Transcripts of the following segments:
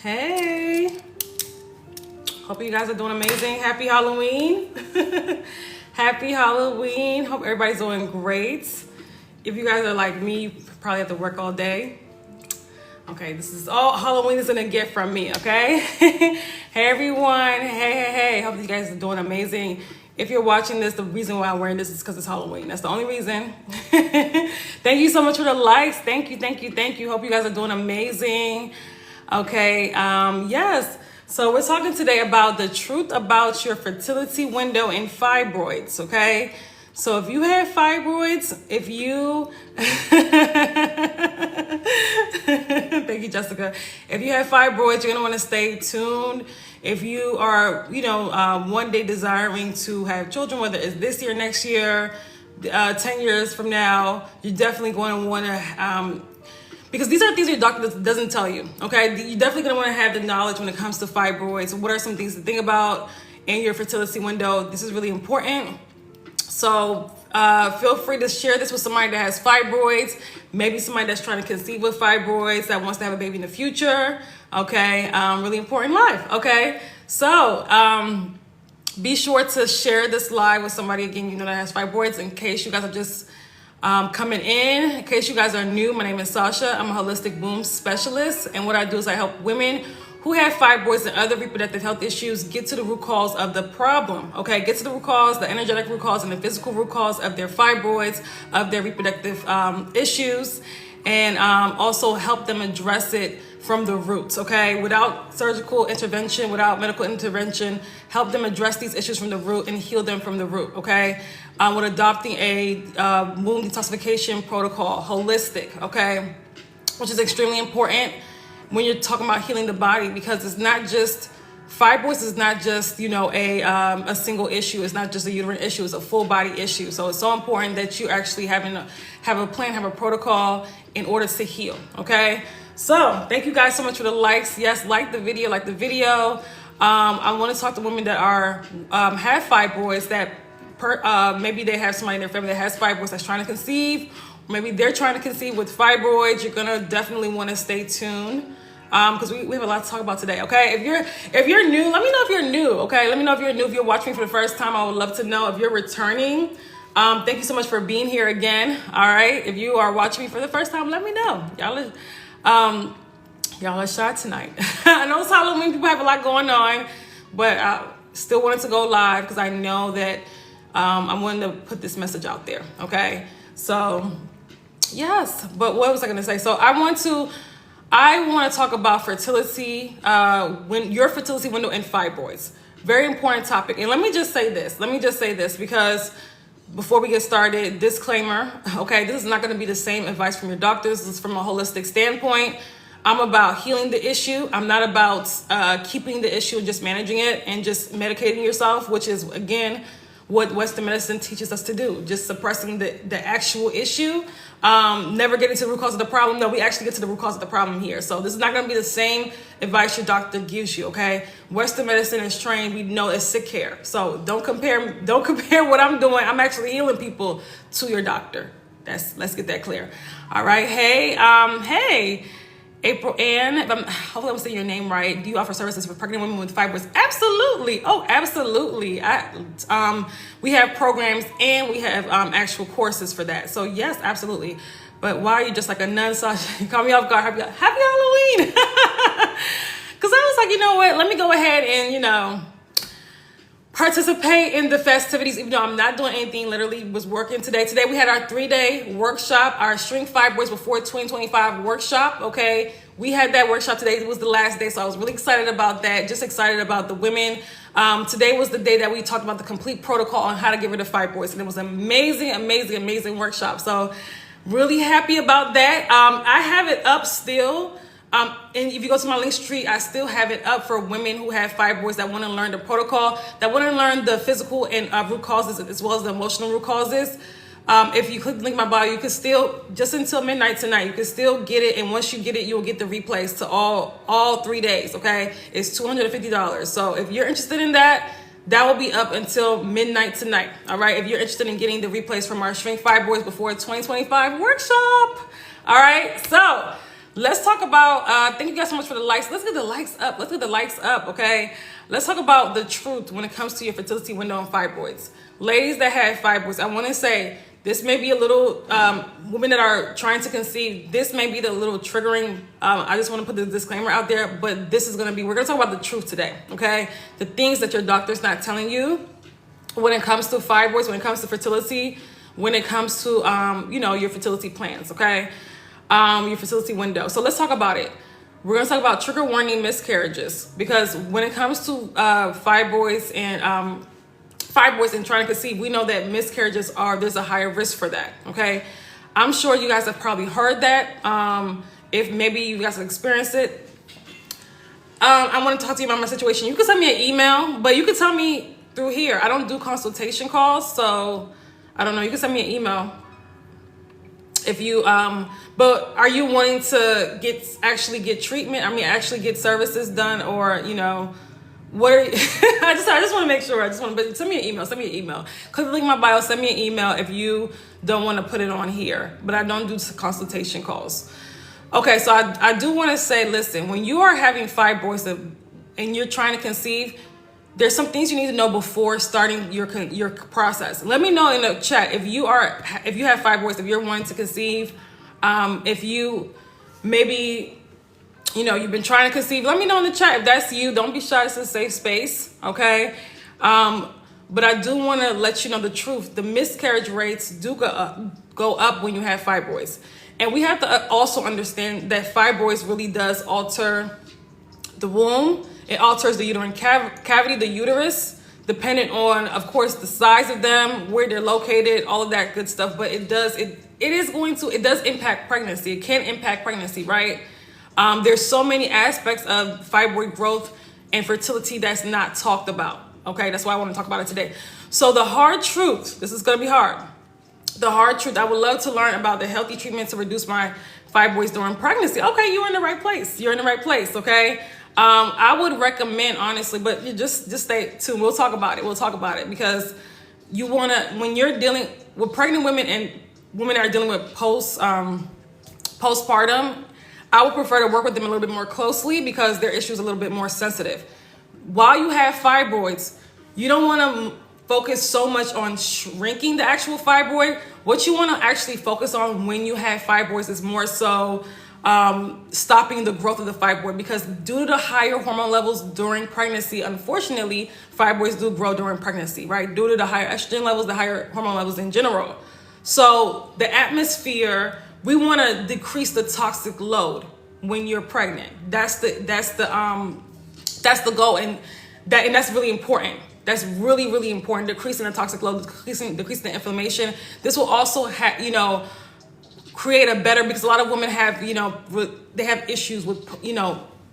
Hey, hope you guys are doing amazing. Happy Halloween. Happy Halloween. Hope everybody's doing great. If you guys are like me, you probably have to work all day. Okay, this is all Halloween is gonna get from me, okay? Hey everyone, hey. Hope you guys are doing amazing. If you're watching this, the reason why I'm wearing this is because it's Halloween. That's the only reason. Thank you so much for the likes. Thank you. Hope you guys are doing amazing. Okay, yes. So we're talking today about the truth about your fertility window and fibroids, okay? So if you have fibroids, if you, thank you, Jessica. If you have fibroids, you're gonna wanna stay tuned. If you are, one day desiring to have children, whether it's this year, next year, 10 years from now, you're definitely going to want to, because these are things your doctor doesn't tell you, okay? You're definitely going to want to have the knowledge when it comes to fibroids. What are some things to think about in your fertility window? This is really important. So feel free to share this with somebody that has fibroids, maybe somebody that's trying to conceive with fibroids, that wants to have a baby in the future, okay? Really important life, okay? So be sure to share this live with somebody, again, that has fibroids, in case you guys are just coming in case you guys are new. My name is Sasha. I'm a holistic womb specialist, and what I do is I help women who have fibroids and other reproductive health issues get to the root cause of the problem, okay? Get to the root cause, the energetic root cause and the physical root cause of their fibroids, of their reproductive issues, and also help them address it from the roots, okay? Without surgical intervention, without medical intervention, help them address these issues from the root and heal them from the root, okay? With adopting a womb detoxification protocol, holistic, okay? Which is extremely important when you're talking about healing the body, because it's not just, fibroids is not just, a single issue. It's not just a uterine issue, it's a full body issue. So it's so important that you actually have a plan, have a protocol in order to heal, okay? So thank you guys so much for the likes. Yes, like the video. I want to talk to women that are have fibroids, that maybe they have somebody in their family that has fibroids that's trying to conceive. Maybe they're trying to conceive with fibroids. You're gonna definitely want to stay tuned because we have a lot to talk about today. Okay, if you're new, let me know if you're new. Okay, let me know if you're new. If you're watching me for the first time, I would love to know. If you're returning, thank you so much for being here again. All right, if you are watching me for the first time, let me know. Y'all are shy tonight. I know it's Halloween, people have a lot going on, but I still wanted to go live because I know that I wanted to put this message out there, okay? So, yes, but what was I gonna say? So I want to talk about fertility, when your fertility window and fibroids. Very important topic. And let me just say this because before we get started, disclaimer, okay, this is not gonna be the same advice from your doctor. This is from a holistic standpoint. I'm about healing the issue. I'm not about keeping the issue and just managing it and just medicating yourself, which is, again, what Western medicine teaches us to do, just suppressing the actual issue, never getting to the root cause of the problem. No, we actually get to the root cause of the problem here. So this is not going to be the same advice your doctor gives you, okay? Western medicine is trained, we know it's sick care. So don't compare what I'm doing. I'm actually healing people to your doctor. Let's get that clear. All right, hey, April Ann, hopefully I'm saying your name right. Do you offer services for pregnant women with fibroids? Absolutely. Oh, absolutely. We have programs and we have actual courses for that. So yes, absolutely. But why are you just like a nun, Sasha? You call me off guard. Happy Halloween. Because I was like, you know what? Let me go ahead and, participate in the festivities, even though I'm not doing anything. Literally was working today. Today we had our 3-day workshop, our Shrink Fibroids Before 2025 workshop, okay? We had that workshop today. It was the last day, so I was really excited about that, just excited about the women. Today was the day that we talked about the complete protocol on how to get rid of fibroids, and it was amazing workshop. So really happy about that. I have it up still. And if you go to my link tree, I still have it up for women who have fibroids that want to learn the protocol, that want to learn the physical and root causes as well as the emotional root causes. If you click the link in my bio, you can still, just until midnight tonight, you can still get it. And once you get it, you'll get the replays to all 3 days, okay? It's $250. So if you're interested in that, that will be up until midnight tonight, all right? If you're interested in getting the replays from our Shrink Fibroids Before 2025 workshop, all right? So let's talk about, thank you guys so much for the likes. Let's get the likes up. Let's get the likes up, okay? Let's talk about the truth when it comes to your fertility window and fibroids. Ladies that have fibroids, I want to say this may be a little, women that are trying to conceive, this may be the little triggering, I just want to put the disclaimer out there, but this is going to be, we're going to talk about the truth today, okay? The things that your doctor's not telling you when it comes to fibroids, when it comes to fertility, when it comes to, you know, your fertility plans, okay? Your fertility window. So let's talk about it. We're going to talk about trigger warning miscarriages, because when it comes to fibroids and trying to conceive, we know that miscarriages there's a higher risk for that, okay? I'm sure you guys have probably heard that. If maybe you guys have experienced it. I want to talk to you about my situation. You can send me an email, but you can tell me through here. I don't do consultation calls, so I don't know. You can send me an email. If you, but are you wanting to actually get treatment? I mean, actually get services done, or, you know, what are you, I just want to make sure. But send me an email. Click the link in my bio. Send me an email if you don't want to put it on here. But I don't do consultation calls. Okay, so I do want to say, listen, when you are having fibroids and you're trying to conceive, there's some things you need to know before starting your process. Let me know in the chat if you have fibroids, if you're wanting to conceive, if you maybe, you know, you've been trying to conceive. Let me know in the chat if that's you. Don't be shy. It's a safe space, okay? But I do want to let you know the truth. The miscarriage rates do go up when you have fibroids. And we have to also understand that fibroids really does alter the womb. It alters the uterine cavity, the uterus, depending on, of course, the size of them, where they're located, all of that good stuff. But it does impact pregnancy. It can impact pregnancy, right? There's so many aspects of fibroid growth and fertility that's not talked about. Okay, that's why I want to talk about it today. So the hard truth, this is going to be hard. The hard truth, I would love to learn about the healthy treatment to reduce my fibroids during pregnancy. Okay, you're in the right place. You're in the right place, okay? I would recommend, honestly, but you just stay tuned. We'll talk about it because you want to, when you're dealing with pregnant women and women that are dealing with postpartum, I would prefer to work with them a little bit more closely because their issue is a little bit more sensitive. While you have fibroids, you don't want to focus so much on shrinking the actual fibroid. What you want to actually focus on when you have fibroids is more so stopping the growth of the fibroid, because due to the higher hormone levels during pregnancy, unfortunately, fibroids do grow during pregnancy, right? Due to the higher estrogen levels, the higher hormone levels in general. So the atmosphere, we want to decrease the toxic load when you're pregnant. That's the goal, and that's really important. That's really, really important. Decreasing the toxic load, decreasing the inflammation. This will also create a better, because a lot of women have, they have issues with,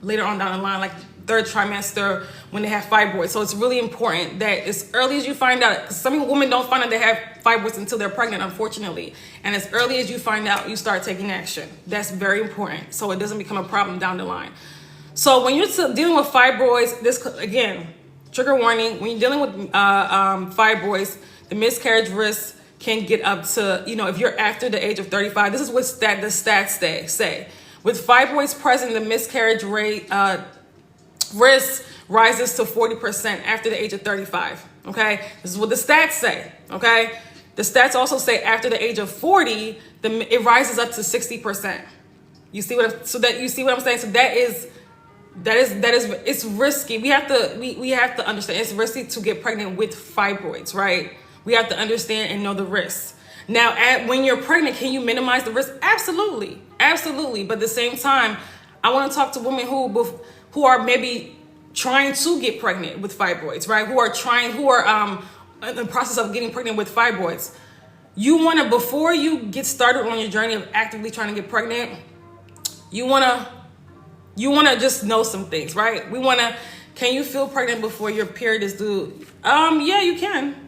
later on down the line, like third trimester, when they have fibroids. So it's really important that as early as you find out, because some women don't find out they have fibroids until they're pregnant, unfortunately. And as early as you find out, you start taking action. That's very important, so it doesn't become a problem down the line. So when you're dealing with fibroids, this, again, trigger warning, when you're dealing with fibroids, the miscarriage risk can get up to, if you're after the age of 35, this is what the stats say. With fibroids present, the miscarriage rate risk rises to 40% after the age of 35, okay? This is what the stats say, okay? The stats also say after the age of 40, it rises up to 60%. You see what I'm saying? So that is, it's risky. We have to understand it's risky to get pregnant with fibroids, right? We have to understand and know the risks. Now, when you're pregnant, can you minimize the risk? Absolutely. Absolutely. But at the same time, I want to talk to women who are maybe trying to get pregnant with fibroids, right? Who are in the process of getting pregnant with fibroids. You want to, before you get started on your journey of actively trying to get pregnant, you want to just know some things, right? Can you feel pregnant before your period is due? Yeah, you can.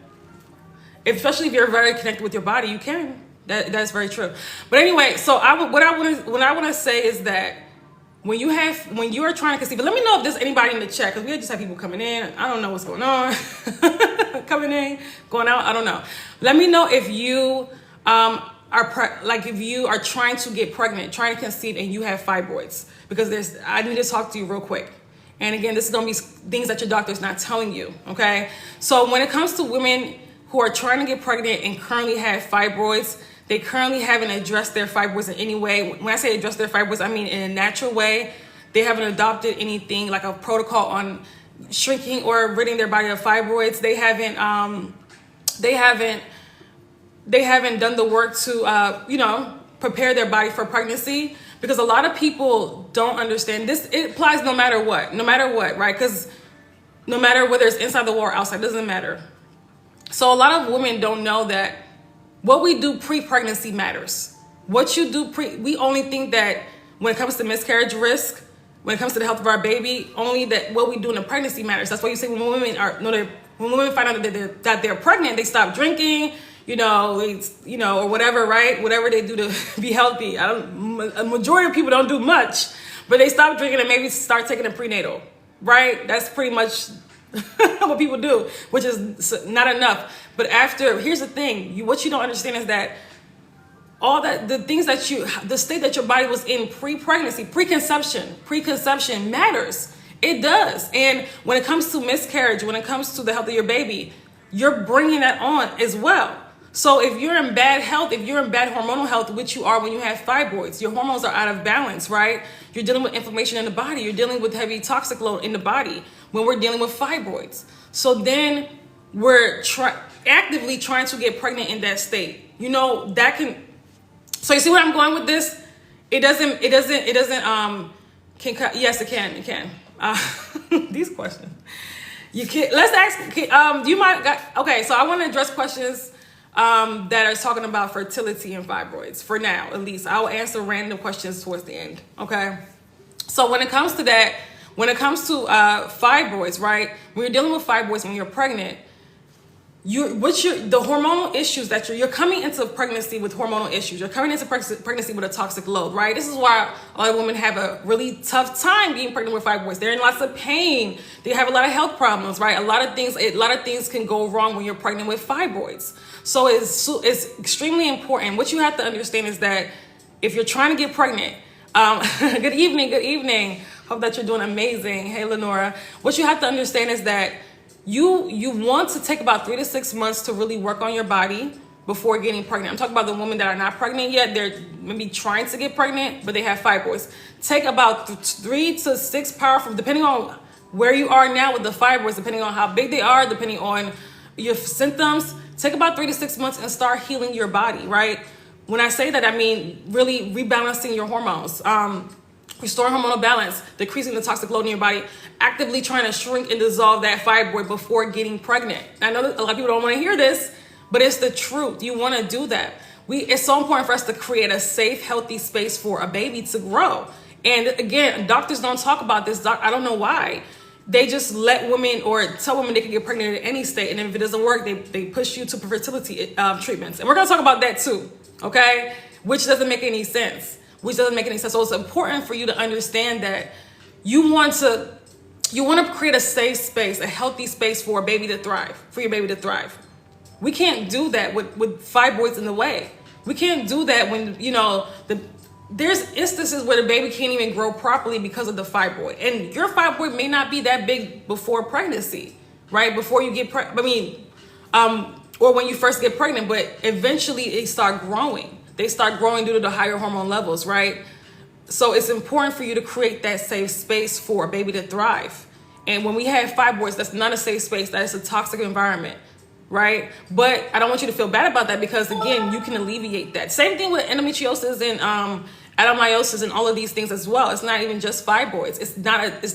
Especially if you're very connected with your body, you can. That's very true. But anyway, so what I want to say is that when you are trying to conceive, let me know if there's anybody in the chat, because we just have people coming in. I don't know what's going on. Coming in, going out, I don't know. Let me know if you like if you are trying to get pregnant, trying to conceive, and you have fibroids, because I need to talk to you real quick. And again, this is going to be things that your doctor is not telling you, okay? So when it comes to women who are trying to get pregnant and currently have fibroids, they currently haven't addressed their fibroids in any way. When I say address their fibroids, I mean in a natural way. They haven't adopted anything like a protocol on shrinking or ridding their body of fibroids. They haven't done the work to, prepare their body for pregnancy, because a lot of people don't understand this. It applies no matter what, right? Because no matter whether it's inside the wall or outside, it doesn't matter. So a lot of women don't know that what we do pre-pregnancy matters. What you do we only think that when it comes to miscarriage risk, when it comes to the health of our baby, only that what we do in the pregnancy matters. That's why you say when women find out that they're pregnant, they stop drinking, or whatever, right? Whatever they do to be healthy. A majority of people don't do much, but they stop drinking and maybe start taking a prenatal, right? That's pretty much what people do, which is not enough. But here's the thing, what you don't understand is that the state that your body was in pre-pregnancy, preconception matters. It does. And when it comes to miscarriage, when it comes to the health of your baby, you're bringing that on as well. So if you're in bad health, if you're in bad hormonal health, which you are when you have fibroids, your hormones are out of balance, right? You're dealing with inflammation in the body. You're dealing with heavy toxic load in the body when we're dealing with fibroids. So then we're actively trying to get pregnant in that state. So you see where I'm going with this? Yes, it can. These questions. You can. Let's ask. Do you mind? Okay, so I want to address questions that are talking about fertility and fibroids. For now, at least, I will answer random questions towards the end. Okay. So when it comes to that, fibroids, right? When you're dealing with fibroids when you're pregnant, the hormonal issues that you're coming into pregnancy with hormonal issues. You're coming into pregnancy with a toxic load, right? This is why a lot of women have a really tough time getting pregnant with fibroids. They're in lots of pain. They have a lot of health problems, right? A lot of things can go wrong when you're pregnant with fibroids. So it's extremely important. What you have to understand is that if you're trying to get pregnant, good evening. Hope that you're doing amazing. Hey, Lenora. What you have to understand is that you want to take about 3 to 6 months to really work on your body before getting pregnant. I'm talking about the women that are not pregnant yet. They're maybe trying to get pregnant, but they have fibroids. Take about 3 to 6 powerful, depending on where you are now with the fibroids, depending on how big they are, depending on your symptoms. Take about 3 to 6 months and start healing your body, right? When I say that, I mean really rebalancing your hormones. Restoring hormonal balance, decreasing the toxic load in your body, actively trying to shrink and dissolve that fibroid before getting pregnant. I know that a lot of people don't want to hear this, but it's the truth. You want to do that. It's so important for us to create a safe, healthy space for a baby to grow. And again, doctors don't talk about this. I don't know why. They just let women or tell women they can get pregnant at any state. And if it doesn't work, they push you to fertility treatments. And we're going to talk about that too, okay? Which doesn't make any sense. So it's important for you to understand that you want to create a safe space, a healthy space for your baby to thrive. We can't do that with fibroids in the way. We can't do that when, there's instances where the baby can't even grow properly because of the fibroid. And your fibroid may not be that big before pregnancy, right? Before you get or when you first get pregnant, but eventually they start growing. They start growing due to the higher hormone levels, right? So it's important for you to create that safe space for a baby to thrive. And when we have fibroids, that's not a safe space. That is a toxic environment, right? But I don't want you to feel bad about that, because again, you can alleviate that. Same thing with endometriosis and adenomyosis and all of these things as well. It's not even just fibroids. It's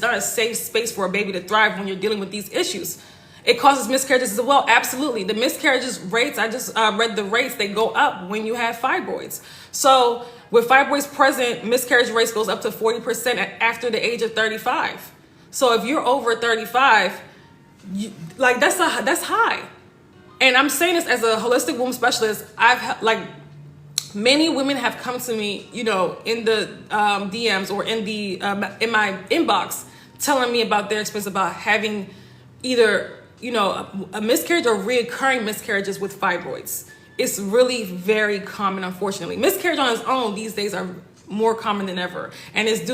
not a safe space for a baby to thrive when you're dealing with these issues. It causes miscarriages as well. Absolutely. The miscarriages rates, I just read the rates, they go up when you have fibroids. So with fibroids present, miscarriage rates goes up to 40% after the age of 35. So if you're over 35, that's high. And I'm saying this as a holistic womb specialist. Many women have come to me, in the DMs or in my inbox, telling me about their experience about having either a miscarriage or reoccurring miscarriages with fibroids. It's really very common, unfortunately. Miscarriage on its own these days are more common than ever. And it's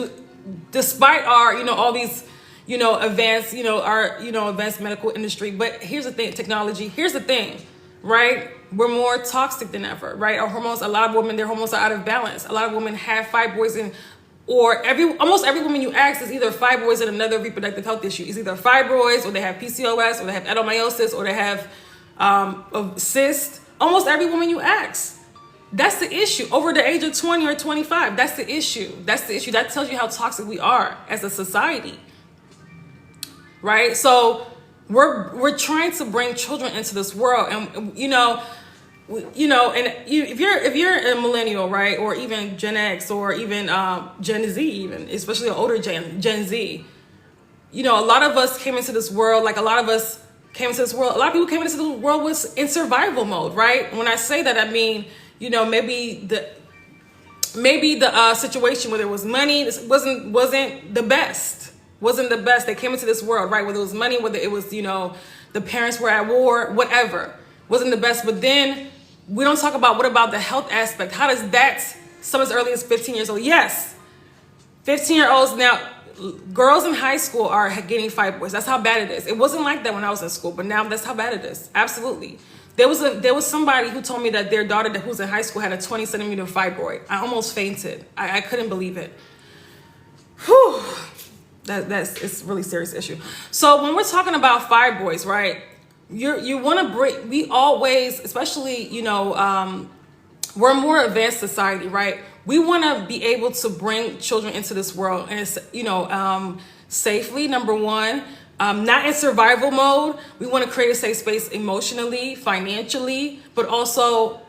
despite our, all these, advanced, advanced medical industry. But here's the thing, technology. Here's the thing, right? We're more toxic than ever, right? Our hormones, a lot of women, their hormones are out of balance. A lot of women have fibroids almost every woman you ask is either fibroids and another reproductive health issue. It's either fibroids, or they have PCOS, or they have adenomyosis, or they have a cyst. Almost every woman you ask. That's the issue. Over the age of 20 or 25, that's the issue. That's the issue. That tells you how toxic we are as a society, right? So we're trying to bring children into this world, and if you're a millennial, right, or even Gen X, or even Gen Z, even especially an older Gen Z, a lot of us came into this world. Like a lot of people came into the world was in survival mode, right? When I say that, I mean, maybe the situation where there was money wasn't the best. They came into this world, right, whether it was money, whether it was the parents were at war, whatever, wasn't the best. But then we don't talk about what about the health aspect. How does that, some as early as 15 years old? Yes, 15-year-olds now. Girls in high school are getting fibroids. That's how bad it is. It wasn't like that when I was in school, but now that's how bad it is. Absolutely. There was somebody who told me that their daughter who's in high school had a 20-centimeter fibroid. I almost fainted. I couldn't believe it. Whew. It's a really serious issue. So when we're talking about fibroids, right? You want to bring. We always, especially we're a more advanced society, right? We want to be able to bring children into this world, and it's safely. Number one, not in survival mode. We want to create a safe space emotionally, financially, but also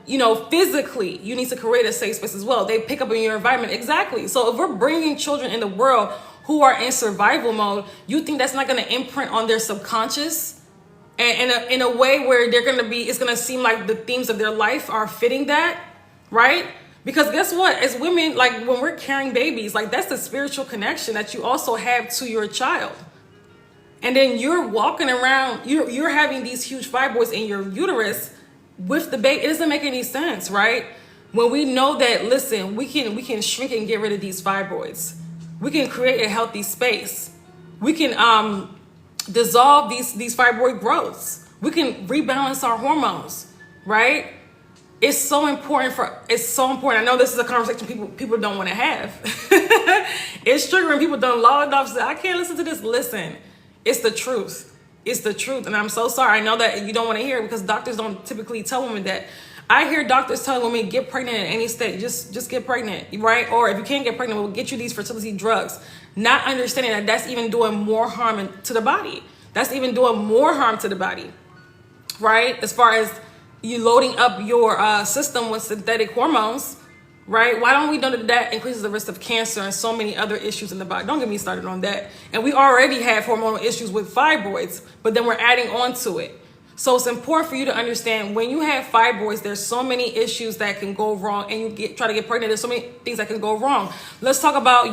physically. You need to create a safe space as well. They pick up in your environment. Exactly. So if we're bringing children in the world who are in survival mode, you think that's not going to imprint on their subconscious? And in a way where it's going to seem like the themes of their life are fitting that, right? Because guess what? As women, like when we're carrying babies, like that's the spiritual connection that you also have to your child. And then you're walking around, you're having these huge fibroids in your uterus with the baby. It doesn't make any sense, right? When we know that, listen, we can shrink and get rid of these fibroids. We can create a healthy space. We can dissolve these fibroid growths. We can rebalance our hormones, right? It's so important. I know this is a conversation people don't want to have. It's triggering. People don't log off. Say, I can't listen to this. Listen, it's the truth. It's the truth. And I'm so sorry. I know that you don't want to hear it because doctors don't typically tell women that. I hear doctors telling women, get pregnant at any stage. Just get pregnant, right? Or if you can't get pregnant, we'll get you these fertility drugs. Not understanding that that's even doing more harm to the body. That's even doing more harm to the body, right? As far as you loading up your system with synthetic hormones, right? Why don't we know that increases the risk of cancer and so many other issues in the body? Don't get me started on that. And we already have hormonal issues with fibroids, but then we're adding on to it. So it's important for you to understand when you have fibroids, there's so many issues that can go wrong, and you try to get pregnant, there's so many things that can go wrong. Let's talk about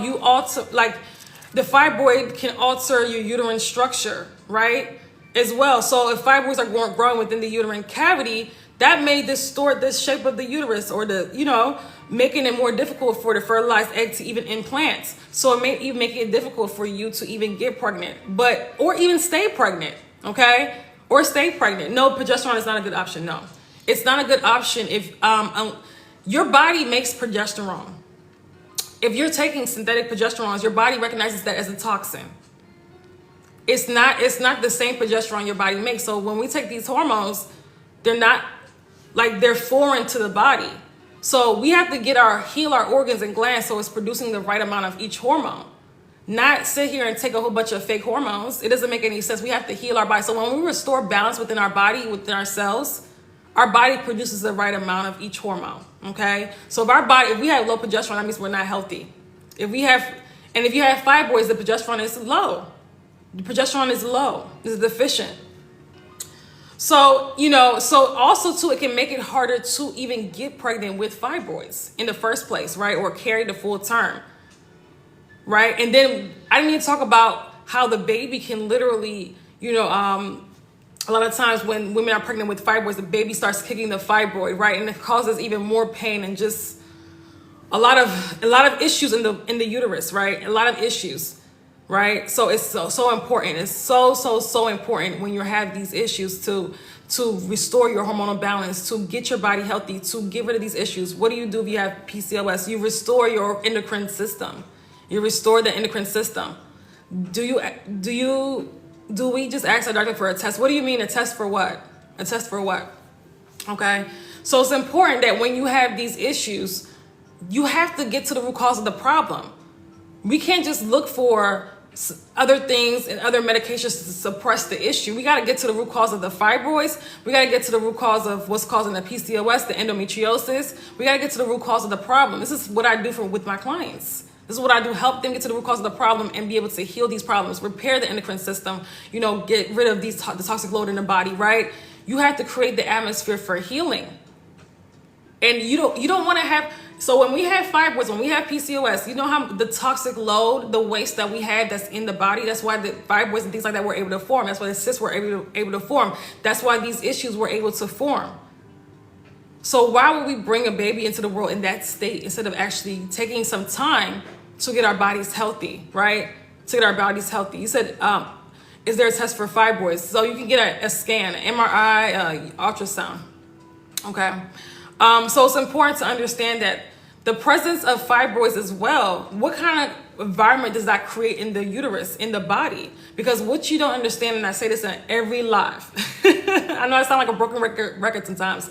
the fibroid can alter your uterine structure, right? As well. So if fibroids are growing within the uterine cavity, that may distort the shape of the uterus, or making it more difficult for the fertilized egg to even implant. So it may even make it difficult for you to even get pregnant, or even stay pregnant, okay? Or stay pregnant. No, progesterone is not a good option. No, it's not a good option if your body makes progesterone. If you're taking synthetic progesterones, your body recognizes that as a toxin. It's not the same progesterone your body makes. So when we take these hormones, they're foreign to the body. So we have to heal our organs and glands so it's producing the right amount of each hormone. Not sit here and take a whole bunch of fake hormones. It doesn't make any sense. We have to heal our body. So when we restore balance within our body, within our cells, our body produces the right amount of each hormone. Okay. So if we have low progesterone, that means we're not healthy. If you have fibroids, the progesterone is low. The progesterone is low. It's deficient. So, so also too, it can make it harder to even get pregnant with fibroids in the first place, right? Or carry the full term. Right. And then I didn't even talk about how the baby can literally, a lot of times when women are pregnant with fibroids, the baby starts kicking the fibroid, right? And it causes even more pain and just a lot of issues in the uterus, right? A lot of issues, right? So it's so important. It's so important when you have these issues to restore your hormonal balance, to get your body healthy, to get rid of these issues. What do you do if you have PCOS? You restore your endocrine system. You restore the endocrine system. Do we just ask our doctor for a test? What do you mean a test for what? A test for what? Okay. So it's important that when you have these issues, you have to get to the root cause of the problem. We can't just look for other things and other medications to suppress the issue. We got to get to the root cause of the fibroids. We got to get to the root cause of what's causing the PCOS, the endometriosis. We got to get to the root cause of the problem. This is what I do with my clients. This is what I do, help them get to the root cause of the problem and be able to heal these problems, repair the endocrine system, get rid of the toxic load in the body, right? You have to create the atmosphere for healing. And you don't want to have, so when we have fibroids, when we have PCOS, you know how the toxic load, the waste that we have that's in the body, that's why the fibroids and things like that were able to form. That's why the cysts were able to form. That's why these issues were able to form. So why would we bring a baby into the world in that state instead of actually taking some time to get our bodies healthy, right? To get our bodies healthy. You said, is there a test for fibroids? So you can get a scan, an MRI, ultrasound, okay? So it's important to understand that the presence of fibroids as well, what kind of environment does that create in the uterus, in the body? Because what you don't understand, and I say this in every live, I know I sound like a broken record sometimes,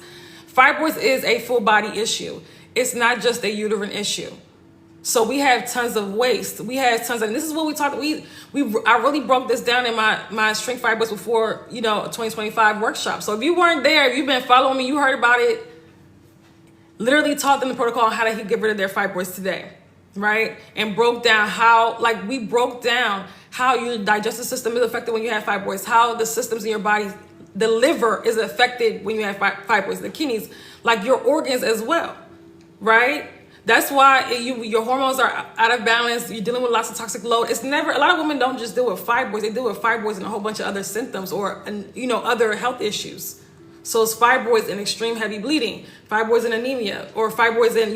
fibroids is a full body issue. It's not just a uterine issue. So we have tons of waste. We have tons of, and this is what we talked, I really broke this down in my Shrink Fibroids Before, 2025 workshop. So if you weren't there, if you've been following me, you heard about it, literally taught them the protocol on how to get rid of their fibroids today, right? And broke down how your digestive system is affected when you have fibroids, how the systems in your body, the liver is affected when you have fibroids, the kidneys, like your organs as well, right? That's why your hormones are out of balance. You're dealing with lots of toxic load. It's never, a lot of women don't just deal with fibroids. They deal with fibroids and a whole bunch of other symptoms or, other health issues. So it's fibroids and extreme heavy bleeding, fibroids and anemia, or fibroids and,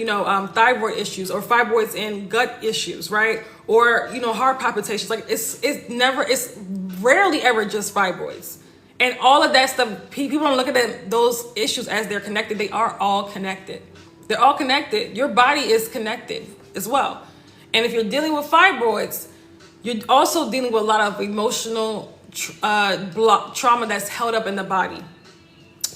thyroid issues, or fibroids and gut issues, right? Or, heart palpitations. Like it's rarely ever just fibroids. And all of that stuff, people don't look at those issues as they're connected. They are all connected. They're all connected. Your body is connected as well. And if you're dealing with fibroids, you're also dealing with a lot of emotional trauma that's held up in the body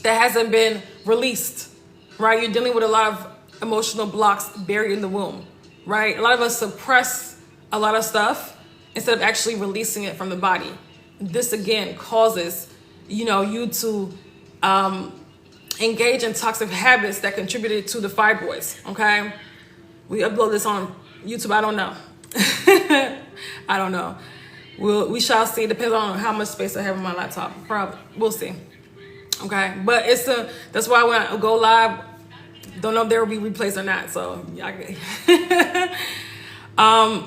that hasn't been released, right? You're dealing with a lot of emotional blocks buried in the womb, right? A lot of us suppress a lot of stuff instead of actually releasing it from the body. This again causes, you to engage in toxic habits that contributed to the fibroids, okay? We upload this on YouTube, I don't know. I don't know. We shall see. It depends on how much space I have on my laptop. Probably, we'll see. Okay, but that's why when I go live, don't know if there will be replays or not. So,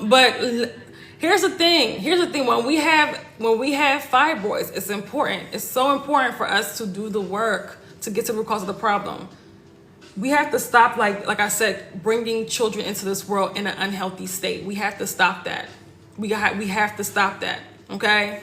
but here's the thing. When we have fibroids, it's important. It's so important for us to do the work to get to the root cause of the problem. We have to stop, like I said, bringing children into this world in an unhealthy state. We have to stop that. We have to stop that. Okay.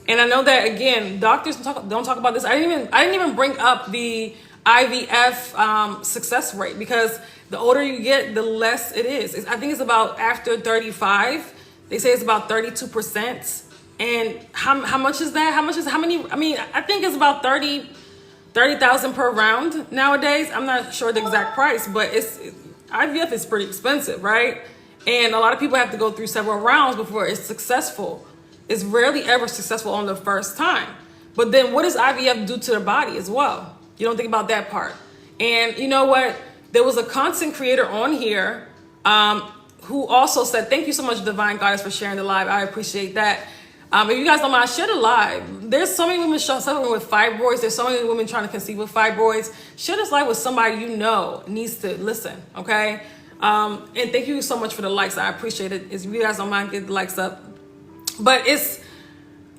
And I know that again, doctors don't talk about this. I didn't even bring up the IVF success rate, because the older you get, the less it is. I think it's about after 35. They say it's about 32%. And how much is that? I think it's about 30,000 per round nowadays. I'm not sure the exact price, but IVF is pretty expensive, right? And a lot of people have to go through several rounds before it's successful. It's rarely ever successful on the first time. But then what does IVF do to the body as well? You don't think about that part. And you know what? There was a content creator on here who also said, thank you so much, Divine Goddess, for sharing the live. I appreciate that. If you guys don't mind, share the live. There's so many women suffering with fibroids. There's so many women trying to conceive with fibroids. Share this live with somebody needs to listen, okay? And thank you so much for the likes. I appreciate it. If you guys don't mind, get the likes up. But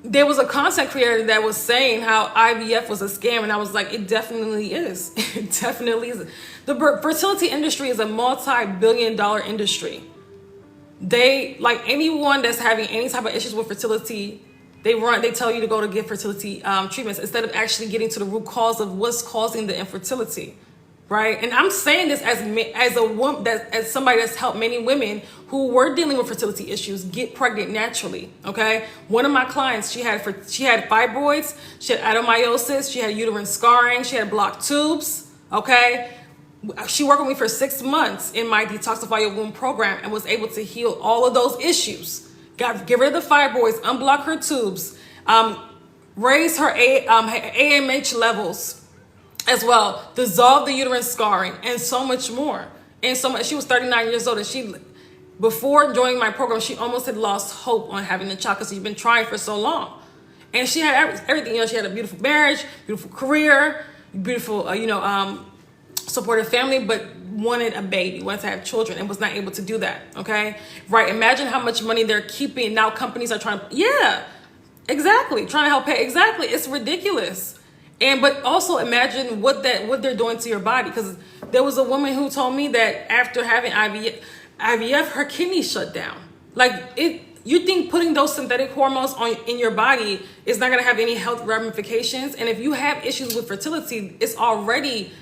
there was a content creator that was saying how IVF was a scam, and I was like, it definitely is. It definitely is. The fertility industry is a multi-billion-dollar industry. They, like anyone that's having any type of issues with fertility, they tell you to go to get fertility treatments instead of actually getting to the root cause of what's causing the infertility. Right? And I'm saying this as a woman, as somebody that's helped many women who were dealing with fertility issues get pregnant naturally. Okay. One of my clients, she had fibroids, she had adenomyosis, she had uterine scarring, she had blocked tubes. Okay. She worked with me for 6 months in my Detoxify Your Womb program and was able to heal all of those issues. Get rid of the fibroids, unblock her tubes, raise her AMH levels as well, dissolve the uterine scarring, and so much more. And so much. She was 39 years old, and before joining my program, she almost had lost hope on having a child because she'd been trying for so long. And she had everything. She had a beautiful marriage, beautiful career, beautiful, supportive family, but wanted a baby, wanted to have children, and was not able to do that. Okay, right? Imagine how much money they're keeping. Now companies are trying to, exactly, trying to help pay. Exactly, it's ridiculous. But also imagine what they're doing to your body, because there was a woman who told me that after having IVF, her kidneys shut down. You think putting those synthetic hormones in your body is not going to have any health ramifications? And if you have issues with fertility, it's already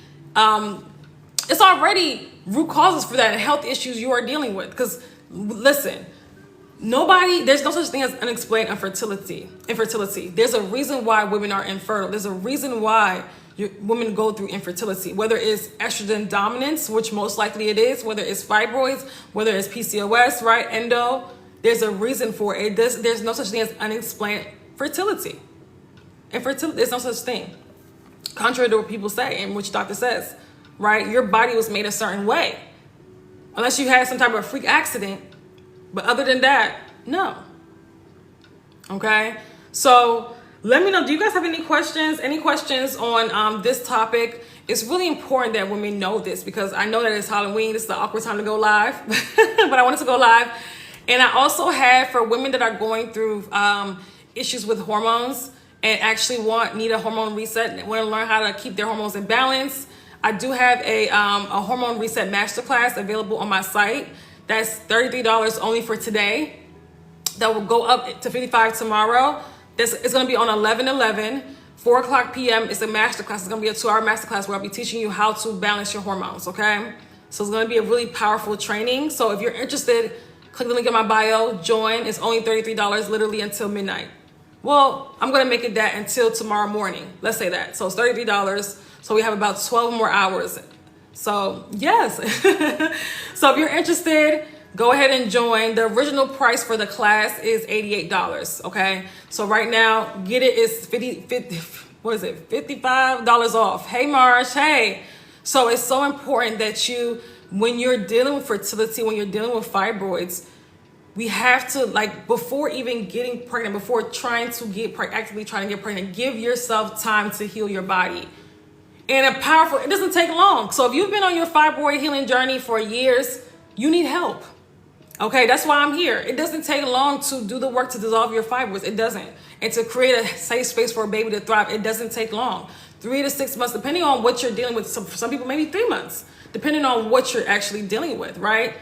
root causes for that health issues you are dealing with. Because listen, there's no such thing as unexplained infertility. There's a reason why women are infertile. There's a reason why women go through infertility, whether it's estrogen dominance, which most likely it is, whether it's fibroids, whether it's PCOS, right? Endo. There's a reason for it. There's no such thing as unexplained fertility. Infertility, there's no such thing. Contrary to what people say and which doctor says, right? Your body was made a certain way. Unless you had some type of freak accident. But other than that, no. Okay? So let me know, do you guys have any questions? Any questions on this topic? It's really important that women know this, because I know that it's Halloween. This is the awkward time to go live. But I wanted to go live. And I also have, for women that are going through issues with hormones and actually need a hormone reset and want to learn how to keep their hormones in balance, I do have a hormone reset masterclass available on my site. That's $33 only for today. That will go up to $55 tomorrow. It's going to be on 11/11, 4 o'clock p.m. It's a masterclass. It's going to be a 2-hour masterclass where I'll be teaching you how to balance your hormones, okay? So it's going to be a really powerful training. So if you're interested, click the link in my bio, join. It's only $33, literally until midnight. Well, I'm going to make it that until tomorrow morning. Let's say that. So it's $33. So we have about 12 more hours. So yes. So if you're interested, go ahead and join. The original price for the class is $88. Okay. So right now, get it. It's $55 off. Hey Marsh. Hey. So it's so important that when you're dealing with fertility, when you're dealing with fibroids, we have to, before even getting pregnant, before actively trying to get pregnant, give yourself time to heal your body. And it doesn't take long. So if you've been on your fibroid healing journey for years, you need help. Okay, that's why I'm here. It doesn't take long to do the work to dissolve your fibroids. It doesn't. And to create a safe space for a baby to thrive, it doesn't take long. 3 to 6 months, depending on what you're dealing with. Some people, maybe 3 months, depending on what you're actually dealing with, right?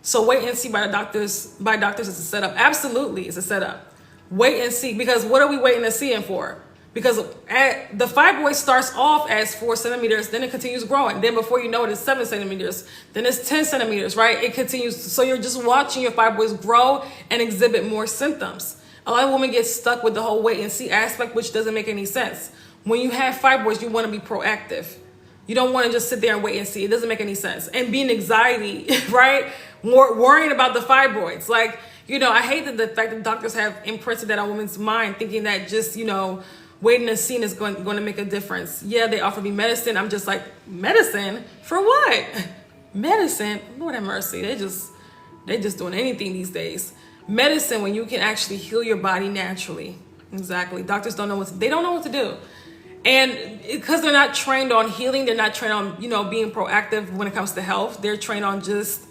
So wait and see by doctors is a setup. Absolutely, it's a setup. Wait and see, because what are we waiting and seeing for? Because the fibroid starts off as 4 centimeters, then it continues growing. Then before you know it, it's 7 centimeters. Then it's 10 centimeters, right? It continues. So you're just watching your fibroids grow and exhibit more symptoms. A lot of women get stuck with the whole wait and see aspect, which doesn't make any sense. When you have fibroids, you want to be proactive. You don't want to just sit there and wait and see. It doesn't make any sense. And being anxiety, right? Worrying about the fibroids. I hate the fact that doctors have imprinted that on women's mind, thinking that just, waiting and seeing is going to make a difference. Yeah, they offer me medicine. I'm just like, medicine? For what? Medicine? Lord have mercy. They just doing anything these days. Medicine, when you can actually heal your body naturally. Exactly. Doctors don't know they don't know what to do. And because they're not trained on healing, they're not trained on, being proactive when it comes to health. They're trained on just,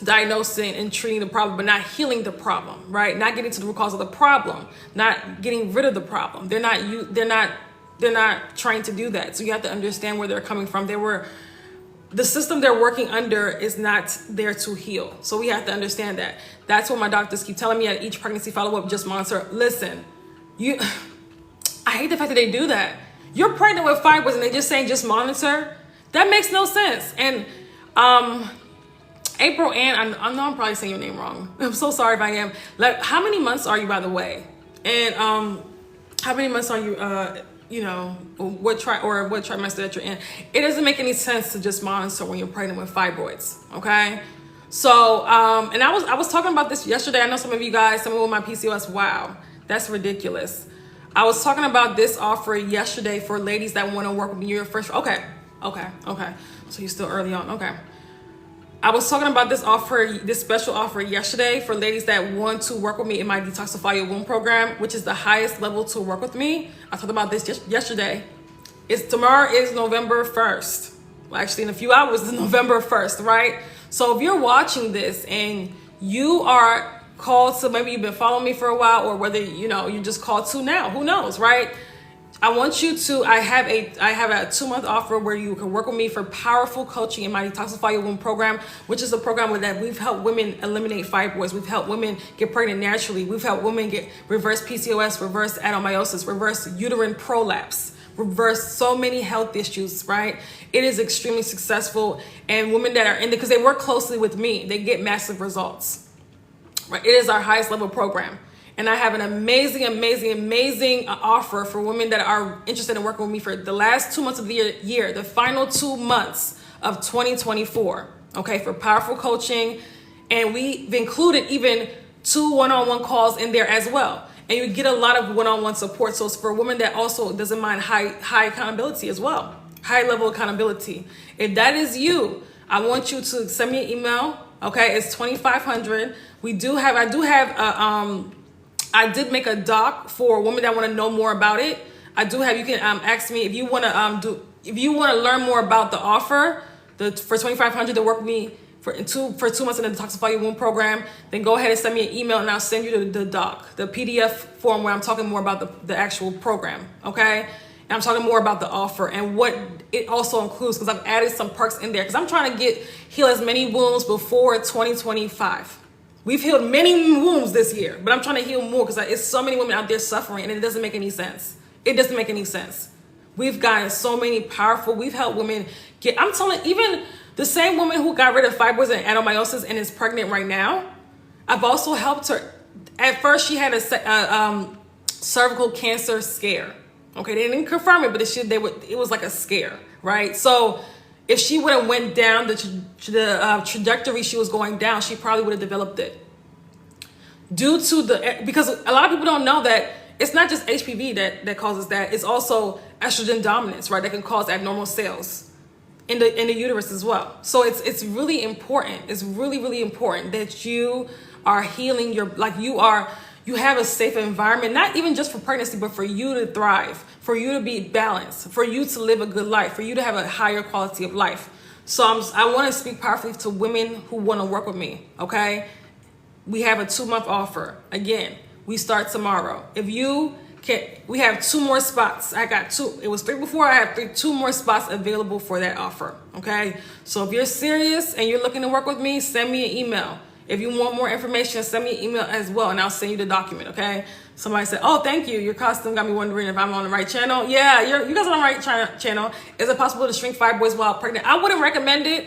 diagnosing and treating the problem, but not healing the problem, right? Not getting to the root cause of the problem, not getting rid of the problem. They're not trying to do that. So you have to understand where they're coming from. The system they're working under is not there to heal. So we have to understand that. That's what my doctors keep telling me at each pregnancy follow-up, just monitor. Listen, I hate the fact that they do that. You're pregnant with fibroids and they're just saying just monitor. That makes no sense. And April Ann, I know I'm probably saying your name wrong. I'm so sorry if I am. Like, how many months are you, by the way? And how many months are you, what trimester that you're in? It doesn't make any sense to just monitor when you're pregnant with fibroids, okay? So, and I was talking about this yesterday. I know some of you guys, some of my PCOS, wow, that's ridiculous. I was talking about this offer yesterday for ladies that want to work with me. You're first, okay. So you're still early on, okay. I was talking about this offer, this special offer yesterday for ladies that want to work with me in my Detoxify Your Womb program, which is the highest level to work with me. I talked about this just yesterday. Tomorrow is November 1st. Well, actually in a few hours it's November 1st, right? So if you're watching this and you are called to, maybe you've been following me for a while, or whether, you're just called to now, who knows, right? I want you to, I have a 2-month offer where you can work with me for powerful coaching in my Detoxify Your Womb program, which is a program that we've helped women eliminate fibroids. We've helped women get pregnant naturally. We've helped women get reverse PCOS, reverse adenomyosis, reverse uterine prolapse, reverse so many health issues, right? It is extremely successful. And women that are in it, because they work closely with me, they get massive results, right? It is our highest level program. And I have an amazing offer for women that are interested in working with me for the last 2 months of the year, the final 2 months of 2024, okay, for powerful coaching. And we've included even 2 one-on-one calls in there as well. And you get a lot of one-on-one support. So it's for a woman that also doesn't mind high accountability as well, high level accountability. If that is you, I want you to send me an email, okay? It's $2,500. I did make a doc for women that want to know more about it. You can ask me if you want to learn more about the offer, for $2,500 to work with me for 2 months in the Detoxify Your Womb program. Then go ahead and send me an email and I'll send you the doc, the PDF form where I'm talking more about the actual program, okay? And I'm talking more about the offer and what it also includes, because I've added some perks in there because I'm trying to heal as many wombs before 2025. We've healed many wombs this year, but I'm trying to heal more because it's so many women out there suffering and it doesn't make any sense. It doesn't make any sense. We've gotten so many we've helped women I'm telling, even the same woman who got rid of fibroids and adenomyosis and is pregnant right now, I've also helped her. At first she had a cervical cancer scare. Okay, they didn't confirm it, but it was like a scare, right? So if she would have went down the trajectory she was going down, she probably would have developed it. Because a lot of people don't know that it's not just HPV that causes that. It's also estrogen dominance, right? That can cause abnormal cells in the uterus as well. So it's really important. It's really, really important that you are healing you have a safe environment, not even just for pregnancy, but for you to thrive, for you to be balanced, for you to live a good life, for you to have a higher quality of life. So I want to speak powerfully to women who want to work with me, okay? We have a 2-month offer. Again, we start tomorrow. We have 2 more spots. I got 2. It was 3 before. I have 2 more spots available for that offer, okay? So if you're serious and you're looking to work with me, send me an email. If you want more information, send me an email as well, and I'll send you the document, okay? Somebody said, oh, thank you. Your costume got me wondering if I'm on the right channel. Yeah, you guys are on the right channel. Is it possible to shrink fibroids while pregnant? I wouldn't recommend it.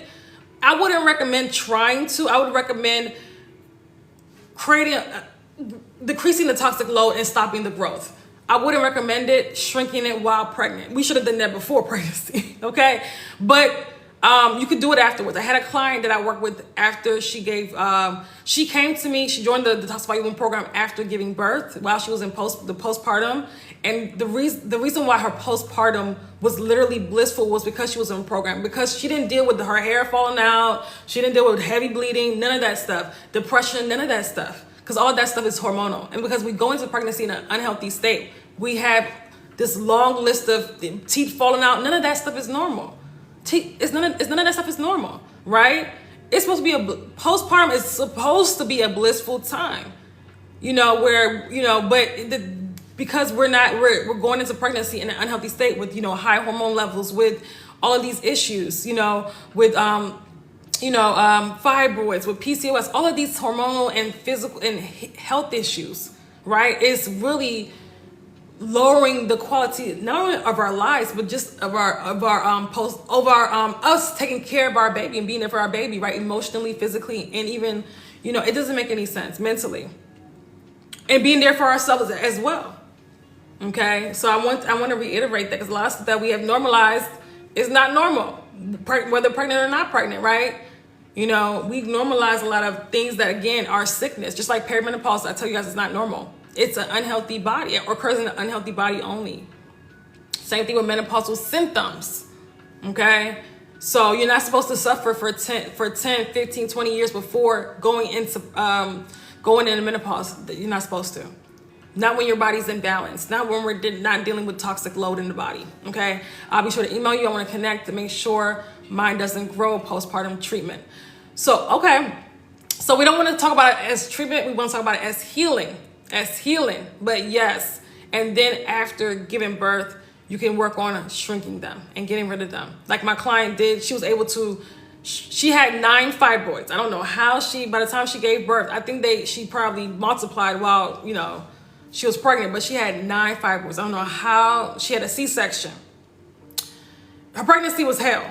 I wouldn't recommend trying to. I would recommend decreasing the toxic load and stopping the growth. I wouldn't recommend it, shrinking it while pregnant. We should have done that before pregnancy, okay? But you could do it afterwards. I had a client that I worked with after she came to me, she joined the Detoxify Your Womb program after giving birth while she was in the postpartum. And the reason why her postpartum was literally blissful was because she was in the program, because she didn't deal with her hair falling out. She didn't deal with heavy bleeding, none of that stuff, depression, none of that stuff. Because all of that stuff is hormonal. And because we go into pregnancy in an unhealthy state, we have this long list of teeth falling out. None of that stuff is normal. None of that stuff is normal, right? it's supposed to be postpartum is supposed to be a blissful time, where, because we're going into pregnancy in an unhealthy state with, high hormone levels, with all of these issues, with, fibroids, with PCOS, all of these hormonal and physical and health issues, right? It's really lowering the quality not only of our lives, but just of us taking care of our baby and being there for our baby, right? Emotionally, physically, and even, it doesn't make any sense mentally, and being there for ourselves as well. Okay, so I want to reiterate that, because a lot of stuff that we have normalized is not normal, whether pregnant or not pregnant, right? We've normalized a lot of things that, again, are sickness. Just like perimenopause, I tell you guys, it's not normal. It's an unhealthy body. It occurs in an unhealthy body only. Same thing with menopausal symptoms, okay? So you're not supposed to suffer for 10, 15, 20 years before going into menopause. You're not supposed to. Not when your body's in balance. Not when we're not dealing with toxic load in the body, okay? I'll be sure to email you. I want to connect to make sure mine doesn't grow postpartum treatment. So, okay. So we don't want to talk about it as treatment. We want to talk about it as healing. But yes, and then after giving birth, you can work on shrinking them and getting rid of them. Like my client did, she was able to, she had 9 fibroids. I don't know how by the time she gave birth, I think she probably multiplied while, she was pregnant, but she had 9 fibroids. I don't know how. She had a C-section. Her pregnancy was hell.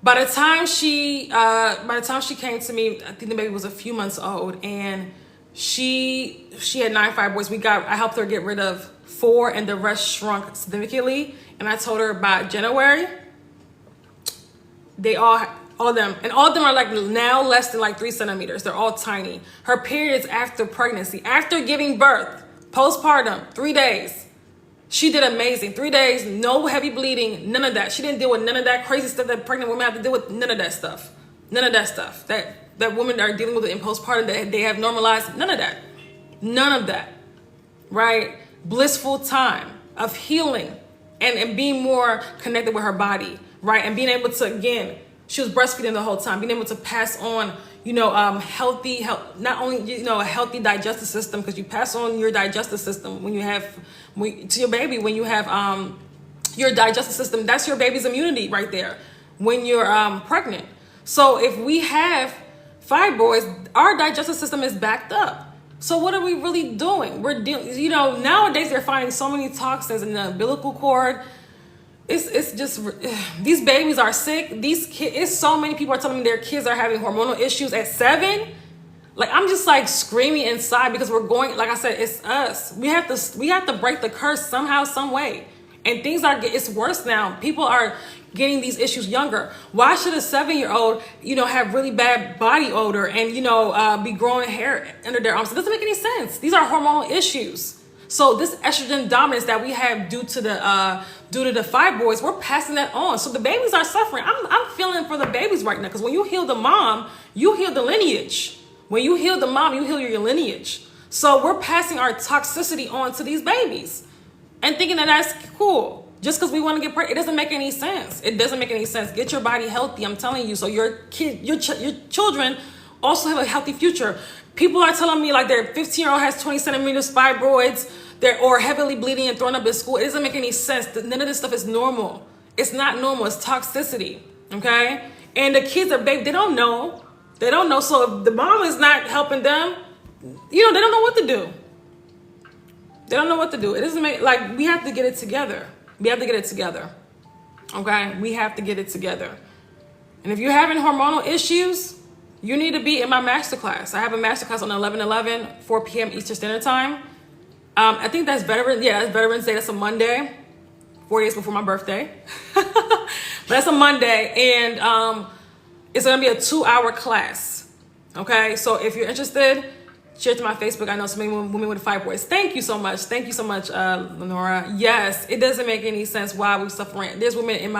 By the time she came to me, I think the baby was a few months old, and she had 9 fibroids. I helped her get rid of 4, and the rest shrunk significantly. And I told her by January, all of them are like now less than like 3 centimeters. They're all tiny. Her periods after pregnancy, after giving birth, postpartum, 3 days. She did amazing. 3 days, no heavy bleeding, none of that. She didn't deal with none of that crazy stuff that pregnant women have to deal with. None of that stuff. That women are dealing with in postpartum that they have normalized. None of that. Right? Blissful time of healing and being more connected with her body. Right? And being able to, again, she was breastfeeding the whole time, being able to pass on, healthy, not only, a healthy digestive system, because you pass on your digestive system to your baby, when you have your digestive system, that's your baby's immunity right there when you're pregnant. So if we have fibroids, our digestive system is backed up. So what are we really doing? We're dealing, nowadays they're finding so many toxins in the umbilical cord. It's just, these babies are sick. These kids, so many people are telling me their kids are having hormonal issues at 7. Like, I'm just like screaming inside, because we're going, like I said, it's us. We have to break the curse somehow, some way. And it's worse now. People are getting these issues younger. Why should a 7-year-old, have really bad body odor and, be growing hair under their arms? It doesn't make any sense. These are hormonal issues. So this estrogen dominance that we have due to the fibroids, we're passing that on. So the babies are suffering. I'm feeling for the babies right now, because when you heal the mom, you heal the lineage. When you heal the mom, you heal your lineage. So we're passing our toxicity on to these babies and thinking that that's cool. Just because we want to get pregnant, it doesn't make any sense. It doesn't make any sense. Get your body healthy, I'm telling you, so your children also have a healthy future. People are telling me like their 15-year-old has 20 centimeters fibroids, or heavily bleeding and thrown up at school. It doesn't make any sense. None of this stuff is normal. It's not normal. It's toxicity, okay? And the kids are baby. They don't know. So if the mom is not helping them, they don't know what to do. It doesn't make, like, we have to get it together. Okay? We have to get it together. And if you're having hormonal issues, you need to be in my masterclass. I have a masterclass on 11/11, 4 p.m. Eastern Standard Time. I think that's Veterans Day. That's a Monday, 4 days before my birthday. But that's a Monday, and it's gonna be a 2-hour class. Okay, so if you're interested, share it to my Facebook. I know so many women with fibroids. Thank you so much, Lenora. Yes, it doesn't make any sense why we're suffering. There's women in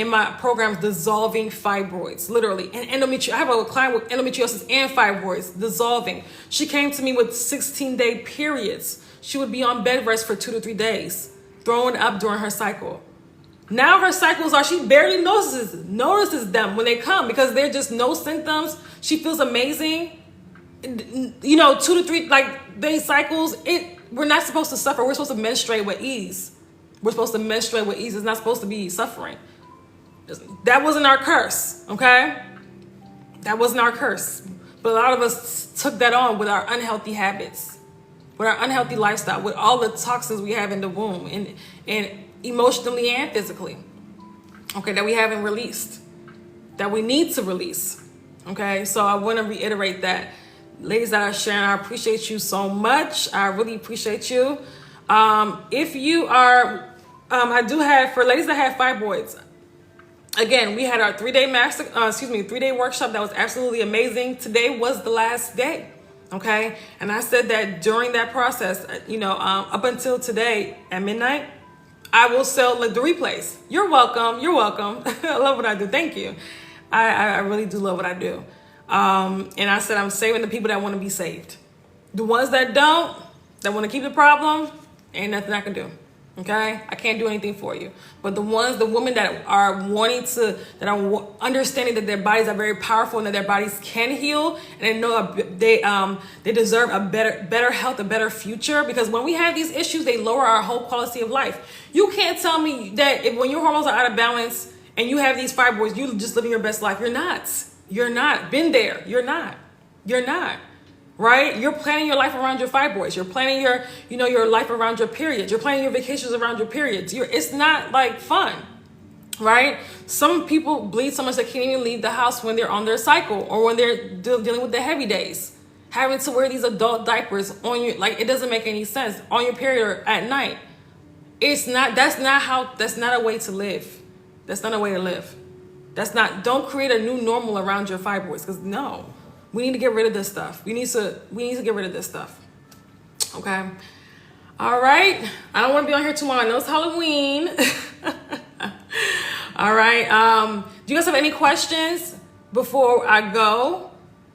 my programs dissolving fibroids, literally. And endometriosis. I have a client with endometriosis and fibroids dissolving. She came to me with 16-day periods. She would be on bed rest for 2 to 3 days, throwing up during her cycle. Now her cycles are, she barely notices them when they come because they're just no symptoms. She feels amazing. You know, 2 to 3 like day cycles. We're not supposed to suffer. We're supposed to menstruate with ease. We're supposed to menstruate with ease. It's not supposed to be suffering. That wasn't our curse, okay? That wasn't our curse. But a lot of us took that on with our unhealthy habits, with our unhealthy lifestyle, with all the toxins we have in the womb and emotionally and physically, okay, that we haven't released, that we need to release, okay? So I want to reiterate that. Ladies that are sharing, I appreciate you so much. I really appreciate you. If you are, I do have, for ladies that have fibroids, again, we had our 3-day workshop that was absolutely amazing. Today was the last day, okay? And I said that during that process, you know, up until today at midnight, I will sell the replays. You're welcome. You're welcome. I love what I do. Thank you. I really do love what I do. And I said I'm saving the people that want to be saved. The ones that don't, that want to keep the problem, ain't nothing I can do. Okay, I can't do anything for you. But the women that are wanting to, that are understanding that their bodies are very powerful and that their bodies can heal, and they know they deserve a better health, a better future. Because when we have these issues, they lower our whole quality of life. You can't tell me that when your hormones are out of balance and you have these fibroids, you're just living your best life. You're not. You're not. Been there. You're not. You're not. Right? You're planning your life around your fibroids. You're planning your life around your periods. You're planning your vacations around your periods. It's not like fun, right? Some people bleed so much they can't even leave the house when they're on their cycle or when they're dealing with the heavy days. Having to wear these adult diapers on your, like, it doesn't make any sense, on your period or at night. That's not a way to live. That's not a way to live. Don't create a new normal around your fibroids, because no. We need to get rid of this stuff. We need to get rid of this stuff. Okay. All right. I don't want to be on here too long. I know it's Halloween. All right. Do you guys have any questions before I go?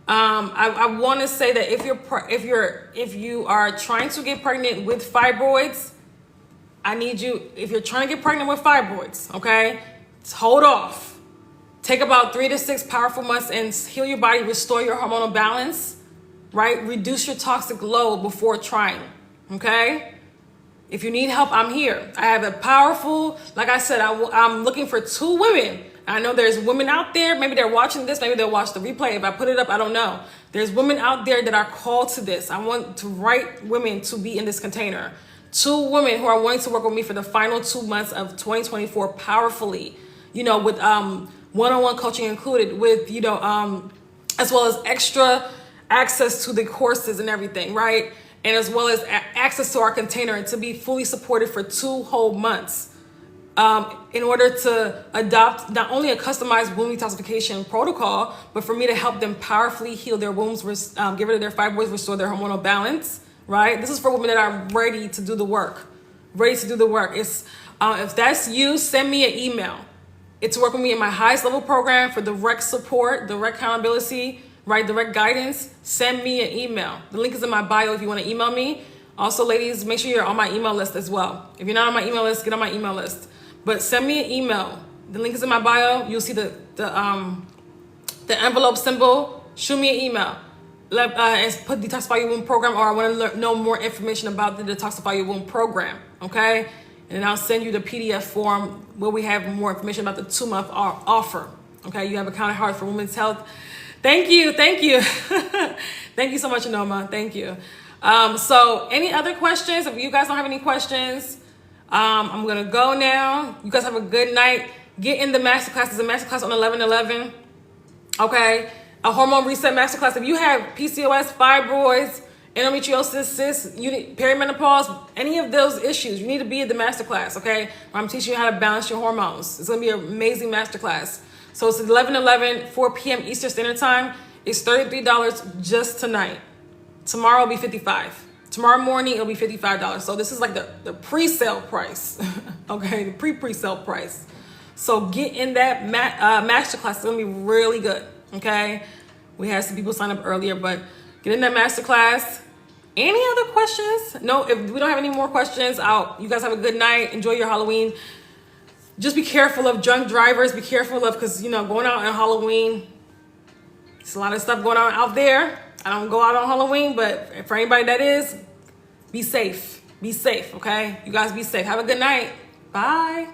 I want to say that if you are trying to get pregnant with fibroids, I need you, if you're trying to get pregnant with fibroids, okay, hold off. Take about 3 to 6 powerful months and heal your body, restore your hormonal balance, right? Reduce your toxic load before trying, okay? If you need help, I'm here. I have a powerful, like I said, I'm looking for 2 women. I know there's women out there, maybe they're watching this, maybe they'll watch the replay. If I put it up, I don't know. There's women out there that are called to this. I want the right women to be in this container. 2 women who are wanting to work with me for the final 2 months of 2024 powerfully, you know, with one-on-one coaching included, with, you know, as well as extra access to the courses and everything, right? And as well as access to our container, and to be fully supported for 2 whole months in order to adopt not only a customized womb detoxification protocol, but for me to help them powerfully heal their wombs, get rid of their fibroids, restore their hormonal balance, right? This is for women that are ready to do the work, If that's you, send me an email. It's to work with me in my highest level program for direct support, direct accountability, right? Direct guidance. Send me an email. The link is in my bio if you want to email me. Also, ladies, make sure you're on my email list as well. If you're not on my email list, get on my email list. But send me an email. The link is in my bio. You'll see the envelope symbol. Shoot me an email. And put Detoxify Your Womb program, or I want to know more information about the Detoxify Your Womb program. Okay. And then I'll send you the PDF form where we have more information about the 2-month offer. Okay, you have a kind of heart for women's health. Thank you. Thank you so much, Anoma. Thank you. So any other questions? If you guys don't have any questions, I'm going to go now. You guys have a good night. Get in the masterclass. There's a masterclass on 11/11. Okay, a hormone reset masterclass. If you have PCOS, fibroids, endometriosis, cysts, perimenopause, any of those issues, you need to be at the masterclass, okay? I'm teaching you how to balance your hormones. It's gonna be an amazing masterclass. So it's 11/11, 4 p.m. Eastern Standard Time. It's $33 just tonight. Tomorrow will be $55. Tomorrow morning, it'll be $55. So this is like the pre-sale price, okay? The pre-sale price. So get in that masterclass. It's gonna be really good, okay? We had some people sign up earlier, but get in that masterclass. Any other questions? No, if we don't have any more questions, you guys have a good night. Enjoy your Halloween. just be careful of drunk drivers. Be careful of, because, you know, going out on Halloween, there's a lot of stuff going on out there. I don't go out on Halloween, but for anybody that is, be safe. Be safe, okay? You guys be safe. Have a good night. Bye.